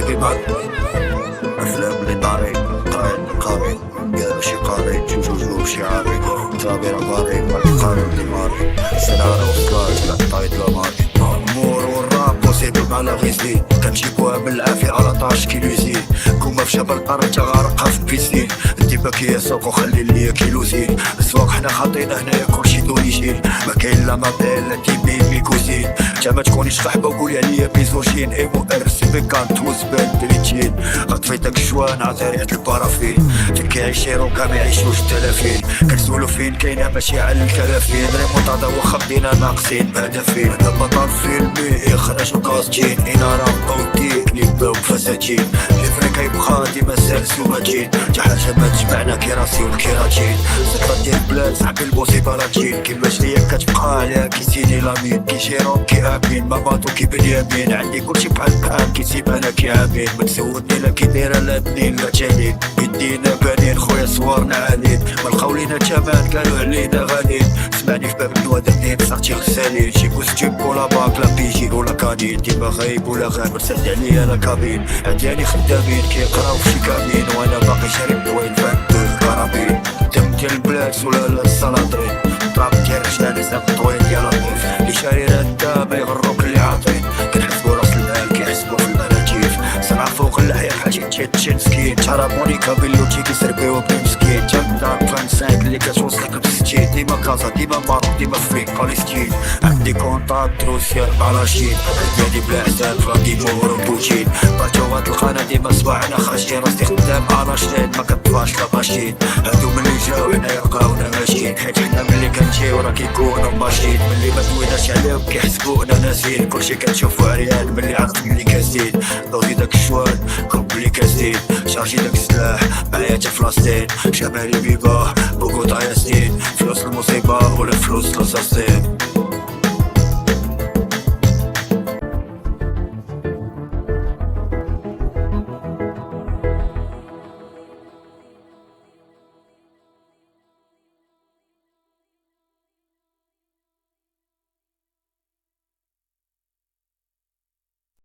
صاحبي بعد أفلام اللي داري قايد قاري قالوا شي قاري جوجو شي عاري جابر باري مالك قارن ديماري سنارة وصلاج لا طايد لا ماري مور والراب بوسيبل مع لا غيزلين كنجيبوها بالعافية على طاش كيلوزين كوما في جبل طارت غارقها في بيسين ديما كيسوق وخلي ليا كيلوزين السواق حنا خاطينا هنايا كلشي دوريجين ما كاين لا مابيل لا تيبين ميكوزين تا ما تكونيش صاحبة وقولي عليا ميزوجين اي مو ار سي بي كانت وزبان بليتين غطفيتك الشوان عطارية البارافين فين كيعيشيرو كاع ميعيشوش التلافين كنسولو فين كاينة ماشي على الكلافين ريمونتادا واخا بدينا ناقصين بهدفين هدا بطل فيلمي يخرجو كاستين انا راه اوتيك نبداو بفساتين ليفري كيبقى ديما سالس وماجين تا حاجة ما تجمعنا كيراسي والكيراتين ذكرى ديال بلاد صاحبي المصيبة راجين كيفاش ليا كتبقى عليها كيسيني لامين كيجيرو كيامين ما باتو كيبنيامين عندي كلشي بحال بحال كيسيب انا كيعامين ما تسولني لا كي دايرة لا بنين لا تانين يدينا بانين خويا صوارنا عالين ما لقاو لينا تمان قالوا علينا غالين سمعني في باب النواد منين صاحتي غسالين شي كوستيم ولا باك لا بيجي ولا كانين ديما غايب ولا غامر سد عليا لا كابين عندي خدامين كيقراو في شي كابين وانا باقي شارب وين فان كرابين دم ديال البلاد ولا السلاطين طراب ديال رجال زاد طويل ديال الطيف اللي شاري ردا ما يغروك اللي عاطين كنحسبو راس المال كيحسبو في المناجيف صنع فوق اللحية بحال شي مسكين تشارابونيكا بيلوتي كيسربيو بني مسكين جابنا فانساك اللي كتوصلك بستين ديما كازا ديما مارو ديما فريك باليستين عندي كونتاك روسيا بالاشين عندي بلا حساب فلاديمور وبوتين باتو غتلقانا ديما صباحنا خاشين راسي خدام اناشتين ما كطفاش لا ماشين هادو ملي جاو هنا يلقاونا ماشيين حيت حنا ملي كنجيو راه كيكونو ماشيين ملي ما دويناش عليهم كيحسبونا ناسين كلشي كنشوفو عريان ملي عرفت ملي كازين ضوضي داك الشوان كوب لي كازين شارجي داك السلاح معايا تا فلسطين شمالي بيباه بوكوطا ياسين فلوس المصيبة ولا فلوس لاساسين